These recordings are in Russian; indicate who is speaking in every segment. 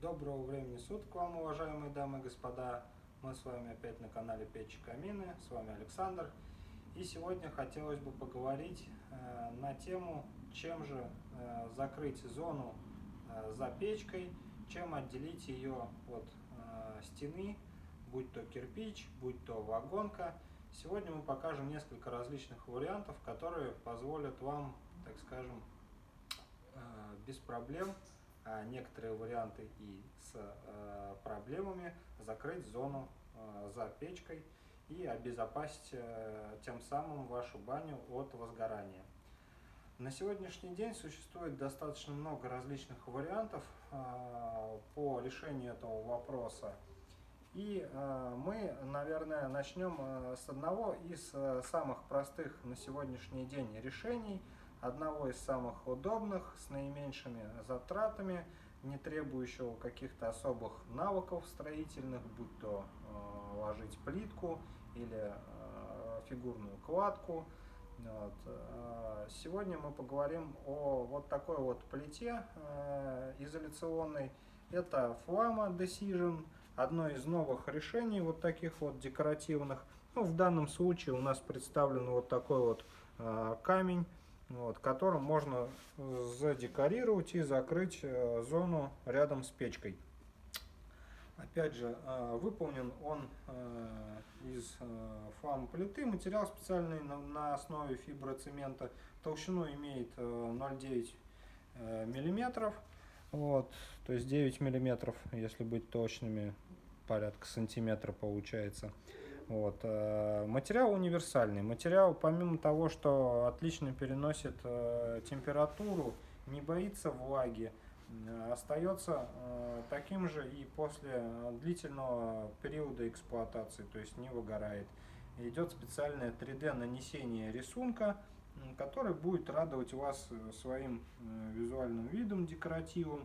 Speaker 1: Доброго времени суток вам, уважаемые дамы и господа. Мы с вами опять на канале Печи Камины. С вами Александр. И сегодня хотелось бы поговорить на тему, чем же закрыть зону за печкой, чем отделить ее от стены, будь то кирпич, будь то вагонка. Сегодня мы покажем несколько различных вариантов, которые позволят вам, так скажем, без проблем, а некоторые варианты и с проблемами закрыть зону за печкой и обезопасить тем самым вашу баню от возгорания. На сегодняшний день существует достаточно много различных вариантов по решению этого вопроса. И мы, наверное, начнем с одного из самых простых на сегодняшний день решений, одного из самых удобных, с наименьшими затратами, не требующего каких-то особых навыков строительных, будь то ложить плитку или фигурную кладку. Сегодня мы поговорим о вот такой вот плите изоляционной. Это Flama Decision, одно из новых решений вот таких вот декоративных. В данном случае у нас представлен вот такой вот камень, которым можно задекорировать и закрыть зону рядом с печкой. Опять же, выполнен он из флам-плиты. Материал специальный на основе фиброцемента. Толщину имеет 0,9 миллиметров. То есть 9 миллиметров, если быть точными, порядка сантиметра получается. Материал универсальный. Материал, помимо того, что отлично переносит температуру, не боится влаги, остается таким же и после длительного периода эксплуатации, то есть не выгорает. Идет специальное 3D нанесение рисунка, который будет радовать вас своим визуальным видом, декоративом,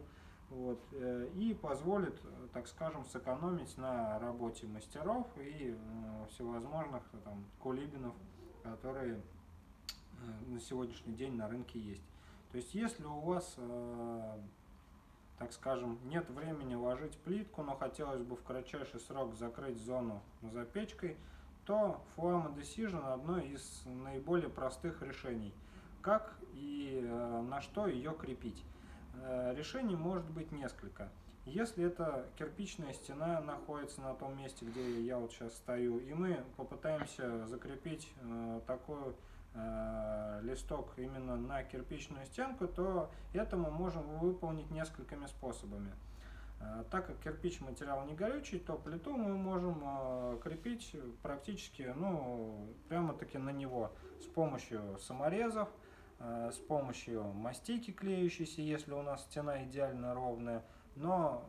Speaker 1: и позволит, так скажем, сэкономить на работе мастеров и всевозможных кулибинов, которые на сегодняшний день на рынке есть. То есть, если у вас, так скажем, нет времени ложить плитку, но хотелось бы в кратчайший срок закрыть зону за печкой, то Flama Decision одно из наиболее простых решений. Как и на что ее крепить? Решений может быть несколько. Если эта кирпичная стена находится на том месте, где я вот сейчас стою, и мы попытаемся закрепить такой листок именно на кирпичную стенку, то это мы можем выполнить несколькими способами. Так как кирпич материал не горючий, то плиту мы можем крепить практически прямо-таки на него с помощью саморезов, с помощью мастики клеющейся, если у нас стена идеально ровная. Но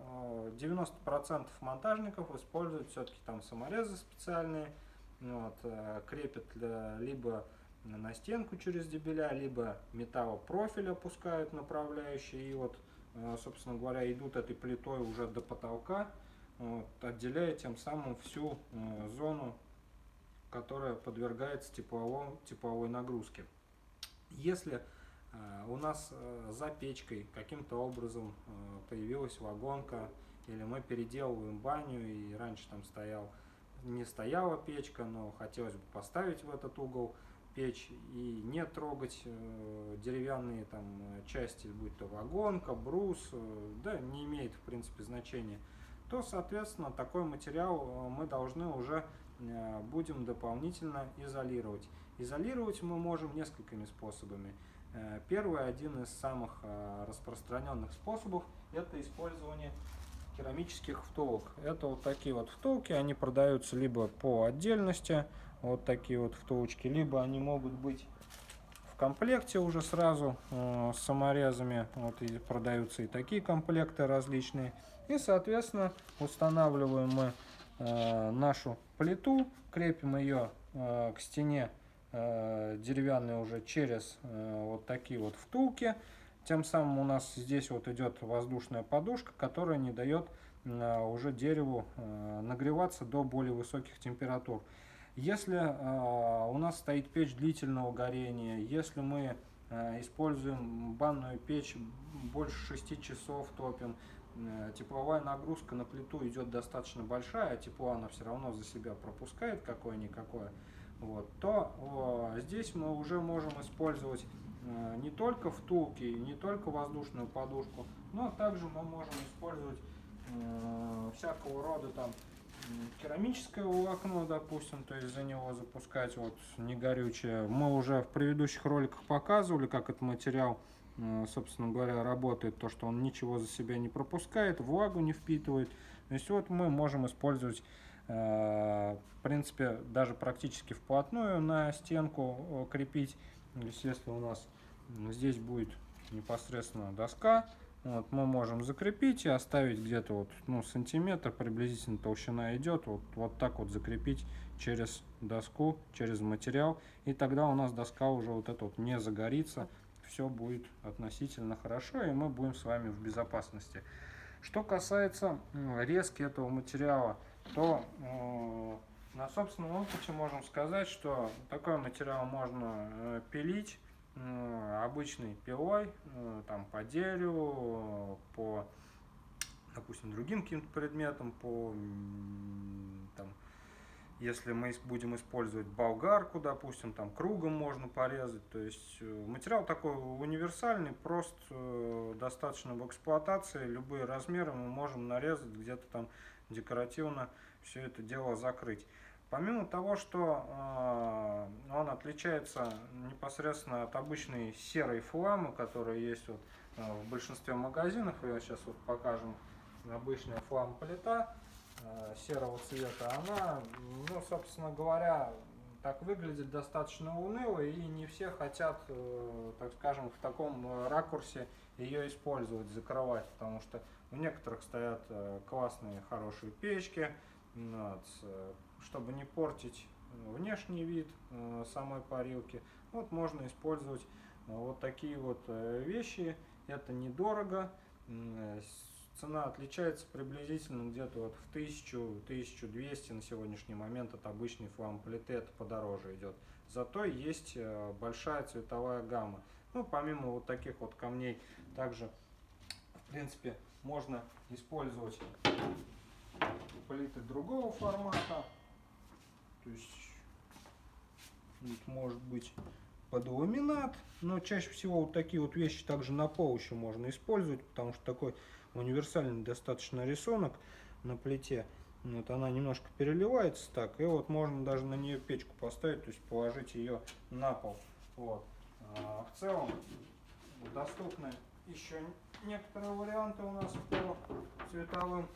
Speaker 1: 90% монтажников используют все-таки там саморезы специальные, крепят либо на стенку через дебеля, либо металлопрофиль опускают направляющие, и собственно говоря, идут этой плитой уже до потолка, отделяя тем самым всю зону, которая подвергается тепловой нагрузке. Если у нас за печкой каким-то образом появилась вагонка, или мы переделываем баню, и раньше там не стояла печка, но хотелось бы поставить в этот угол печь и не трогать деревянные части, будь то вагонка, брус, да, не имеет в принципе значения, то, соответственно, такой материал мы должны уже будем дополнительно изолировать. Изолировать мы можем несколькими способами. Первый, один из самых распространенных способов, это использование керамических втулок. Это вот такие вот втулки, они продаются либо по отдельности, вот такие вот втулочки, либо они могут быть в комплекте уже сразу с саморезами, и продаются и такие комплекты различные. И, соответственно, устанавливаем мы нашу плиту, крепим ее к стене деревянной уже через вот такие вот втулки. Тем самым у нас здесь идет воздушная подушка, которая не дает уже дереву нагреваться до более высоких температур. Если у нас стоит печь длительного горения, если мы используем банную печь, больше 6 часов топим, тепловая нагрузка на плиту идет достаточно большая, а тепло она все равно за себя пропускает какое-никакое, вот, то здесь мы уже можем использовать не только втулки, не только воздушную подушку, но также мы можем использовать всякого рода там керамическое волокно, допустим, то есть за него запускать вот негорючее. Мы уже в предыдущих роликах показывали, как этот материал, собственно говоря, работает, то, что он ничего за себя не пропускает, влагу не впитывает. То есть вот мы можем использовать, в принципе, даже практически вплотную на стенку крепить. То есть если у нас здесь будет непосредственно доска, вот, мы можем закрепить и оставить где-то вот, ну, сантиметр приблизительно толщина идет, вот так вот закрепить через доску, через материал, и тогда у нас доска уже вот это вот не загорится, все будет относительно хорошо, и мы будем с вами в безопасности. Что касается резки этого материала, то на собственном опыте можем сказать, что такой материал можно пилить обычной пилой, там, по дереву, по, допустим, другим каким-то предметам, там, если мы будем использовать болгарку, допустим, там кругом можно порезать. То есть материал такой универсальный, прост, достаточно в эксплуатации. Любые размеры мы можем нарезать, где-то там декоративно все это дело закрыть. Помимо того, что он отличается непосредственно от обычной серой фламы, которая есть вот в большинстве магазинов, ее сейчас вот покажем, обычная флам-плита серого цвета, она, ну, собственно говоря, так выглядит достаточно уныло, и не все хотят, так скажем, в таком ракурсе ее использовать, закрывать, потому что у некоторых стоят классные, хорошие печки, вот, чтобы не портить внешний вид самой парилки. Вот можно использовать вот такие вот вещи, это недорого. Цена отличается приблизительно где-то вот в 1000-1200 на сегодняшний момент от обычной флам-плиты, это подороже идет. Зато есть большая цветовая гамма. Ну, помимо вот таких вот камней, также, в принципе, можно использовать плиты другого формата. То есть, вот может быть под ламинат, но чаще всего вот такие вот вещи также на пол еще можно использовать, потому что такой универсальный достаточно рисунок на плите. Вот она немножко переливается так, и вот можно даже на нее печку поставить, то есть положить ее на пол. Вот. В целом доступны еще некоторые варианты у нас по цветовым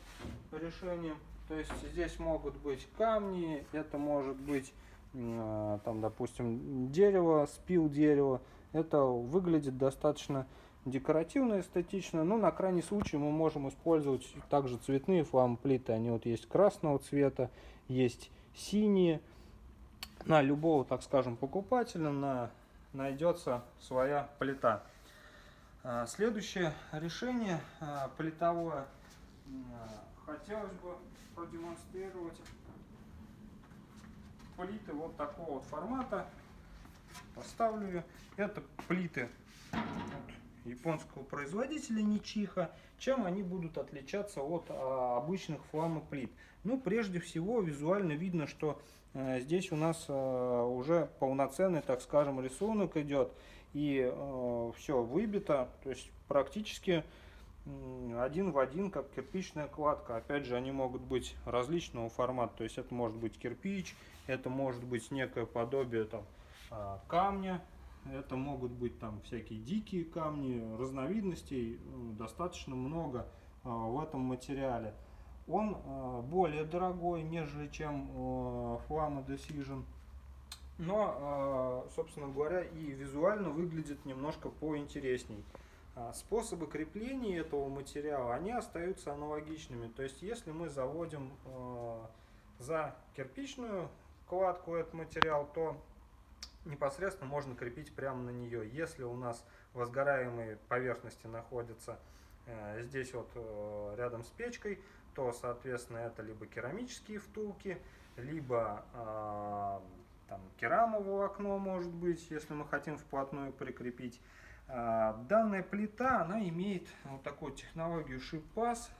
Speaker 1: решениям. То есть здесь могут быть камни, это может быть там, допустим, дерево, спил дерева. Это выглядит достаточно декоративно, эстетично. Но на крайний случай мы можем использовать также цветные флам-плиты. Они вот есть красного цвета, есть синие. На любого, так скажем, покупателя найдется своя плита. Следующее решение плитовое хотелось бы продемонстрировать. Плиты вот такого вот формата. Поставлю ее. Это плиты японского производителя Ничиха. Чем они будут отличаться от обычных фламоплит? Ну, прежде всего, визуально видно, что здесь у нас уже полноценный, так скажем, рисунок идет. И все выбито. То есть практически один в один, как кирпичная кладка. Опять же, они могут быть различного формата. То есть это может быть кирпич, это может быть некое подобие там камня, это могут быть там всякие дикие камни, разновидностей достаточно много в этом материале. Он более дорогой, нежели чем Flama Decision, но, собственно говоря, и визуально выглядит немножко поинтересней. Способы крепления этого материала, они остаются аналогичными. То есть, если мы заводим за кирпичную кладку этот материал, то непосредственно можно крепить прямо на нее. Если у нас возгораемые поверхности находятся здесь вот рядом с печкой, то, соответственно, это либо керамические втулки, либо там керамоволокно, может быть, если мы хотим вплотную прикрепить. Данная плита, она имеет вот такую технологию шип-пас,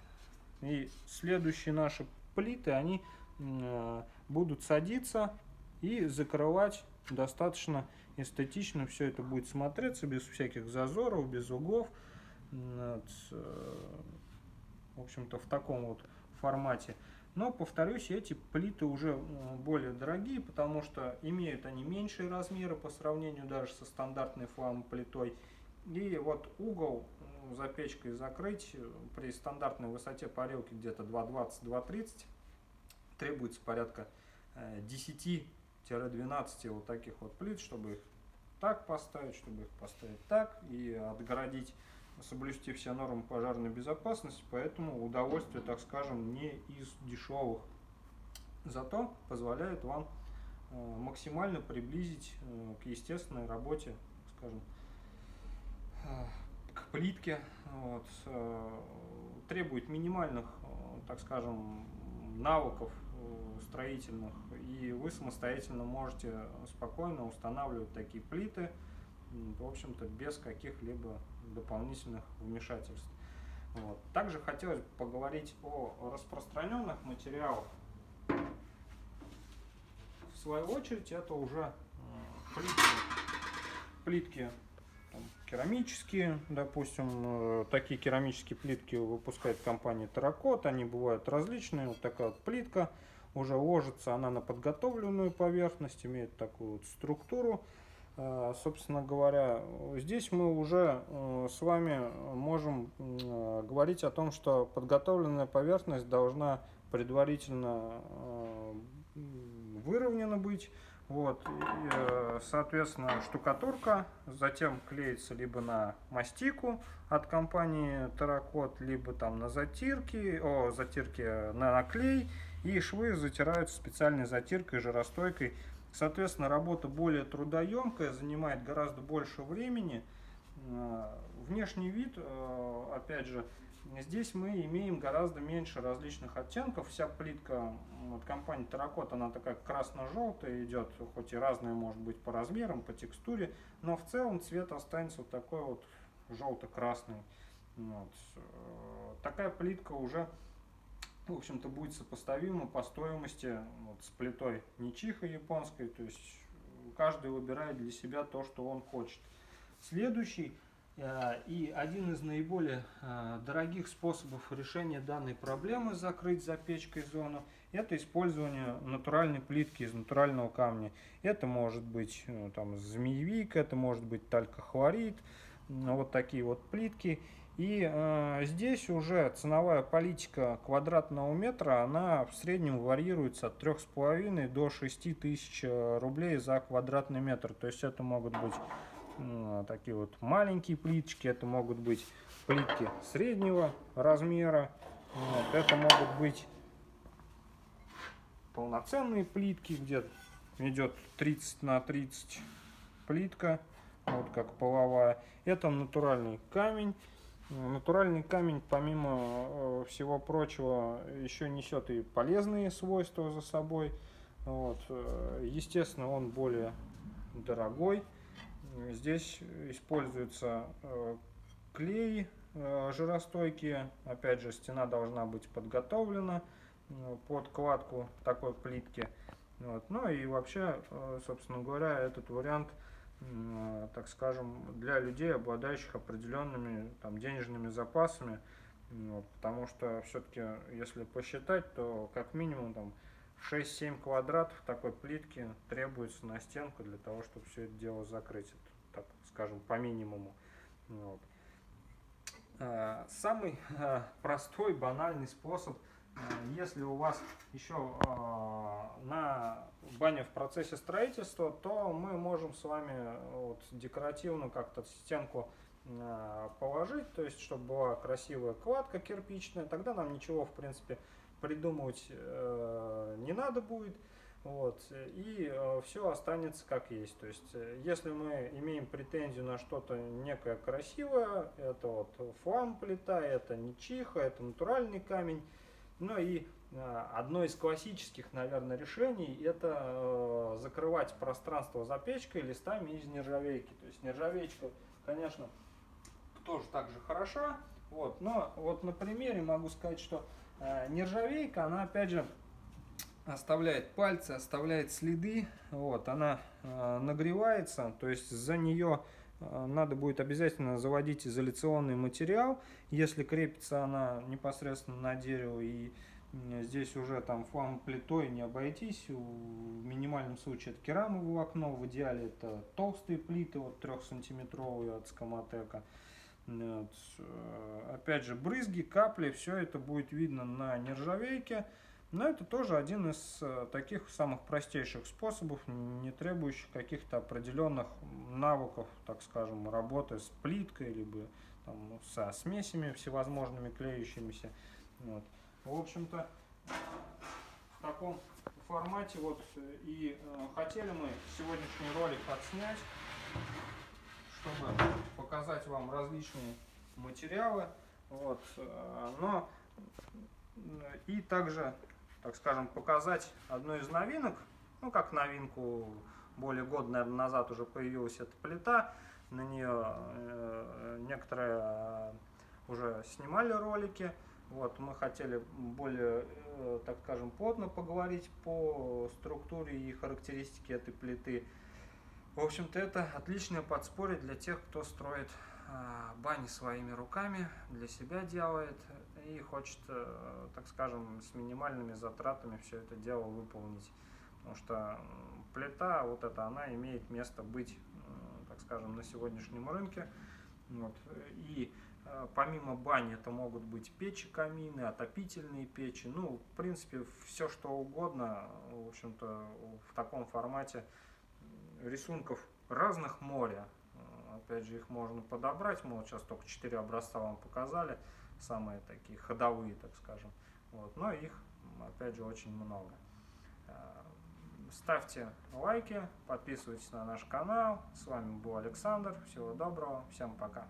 Speaker 1: и следующие наши плиты, они будут садиться и закрывать достаточно эстетично, все это будет смотреться без всяких зазоров, без углов. Вот, в общем-то, в таком вот формате. Но, повторюсь, эти плиты уже более дорогие, потому что имеют они меньшие размеры по сравнению даже со стандартной фламплитой. И вот угол за печкой закрыть при стандартной высоте парилки где-то 2,20-2,30 требуется порядка 10-12 вот таких вот плит, чтобы их так поставить, чтобы их поставить так и отгородить, соблюсти все нормы пожарной безопасности, поэтому удовольствие, так скажем, не из дешевых. Зато позволяет вам максимально приблизить к естественной работе, скажем, к плитке. Вот, требует минимальных, так скажем, навыков строительных, и вы самостоятельно можете спокойно устанавливать такие плиты, в общем-то, без каких-либо дополнительных вмешательств. Вот. Также хотелось бы поговорить о распространенных материалах. В свою очередь, это уже плитки там, керамические, допустим, такие керамические плитки выпускает компания Terracotta, они бывают различные. Вот такая вот плитка уже ложится, она на подготовленную поверхность, имеет такую вот структуру. Собственно говоря, здесь мы уже с вами можем говорить о том, что подготовленная поверхность должна предварительно выровнена быть. Вот, и, соответственно, штукатурка затем клеится либо на мастику от компании Terracotta, либо там на затирке, на клей, и швы затираются специальной затиркой, жаростойкой. Соответственно, работа более трудоемкая, занимает гораздо больше времени. Внешний вид, опять же, здесь мы имеем гораздо меньше различных оттенков. Вся плитка от компании Terracotta, она такая красно-желтая идет, хоть и разная может быть по размерам, по текстуре, но в целом цвет останется вот такой вот желто-красный. Вот. Такая плитка уже, в общем-то, будет сопоставима по стоимости вот, с плитой Nichiha японской, то есть каждый выбирает для себя то, что он хочет. Следующий и один из наиболее дорогих способов решения данной проблемы закрыть за печкой зону — это использование натуральной плитки из натурального камня. Это может быть там змеевик, это может быть талькохлорид, вот такие вот плитки. И здесь уже ценовая политика квадратного метра, она в среднем варьируется от 3,5 до 6 тысяч рублей за квадратный метр. То есть это могут быть такие вот маленькие плиточки, это могут быть плитки среднего размера, вот, это могут быть полноценные плитки, где идет 30 на 30 плитка, вот как половая. Это натуральный камень. Натуральный камень, помимо всего прочего, еще несет и полезные свойства за собой. Вот. Естественно, он более дорогой. Здесь используется клей жаростойкие. Опять же, стена должна быть подготовлена под кладку такой плитки. Вот. Ну и вообще, собственно говоря, этот вариант, так скажем, для людей, обладающих определенными там, денежными запасами. Вот. Потому что все-таки, если посчитать, то как минимум там 6-7 квадратов такой плитки требуется на стенку для того, чтобы все это дело закрыть, это, так скажем, по минимуму. Вот. Самый простой, банальный способ, если у вас еще на бане в процессе строительства, то мы можем с вами вот декоративно как-то стенку положить, то есть чтобы была красивая кладка кирпичная, тогда нам ничего в принципе придумывать не надо будет, вот, и все останется как есть. То есть если мы имеем претензию на что-то некое красивое, это вот фламплита, это Nichiha, это натуральный камень. Ну и одно из классических, наверное, решений — это закрывать пространство за печкой листами из нержавейки. То есть нержавейка конечно, тоже так же хороша. Вот, но вот на примере могу сказать, что нержавейка, она опять же оставляет пальцы, оставляет следы. Вот, она нагревается, то есть за нее надо будет обязательно заводить изоляционный материал, если крепится она непосредственно на дерево, и здесь уже там фламплитой не обойтись, в минимальном случае это керамоволокно, в идеале это толстые плиты, вот 3-сантиметровые от Скамотека. Вот. Опять же, брызги, капли, все это будет видно на нержавейке. Но это тоже один из таких самых простейших способов, не требующих каких-то определенных навыков, так скажем, работы с плиткой, либо там, со смесями всевозможными клеющимися. Вот. В общем-то, в таком формате вот и хотели мы сегодняшний ролик отснять, чтобы показать вам различные материалы. Вот. Но и также, так скажем, показать одну из новинок. Ну, как новинку, более года, наверное, назад уже появилась эта плита. На нее некоторые уже снимали ролики. Вот, мы хотели более, так скажем, плотно поговорить по структуре и характеристике этой плиты. В общем-то, это отличное подспорье для тех, кто строит бани своими руками, для себя делает и хочет, так скажем, с минимальными затратами все это дело выполнить. Потому что плита, вот эта, она имеет место быть, так скажем, на сегодняшнем рынке. Вот. И помимо бани это могут быть печи, камины, отопительные печи. Ну, в принципе, все что угодно, в общем-то, в таком формате. Рисунков разных море. Опять же, их можно подобрать. Мы вот сейчас только 4 образца вам показали. Самые такие ходовые, так скажем. Вот. Но их, опять же, очень много. Ставьте лайки, подписывайтесь на наш канал. С вами был Александр. Всего доброго. Всем пока.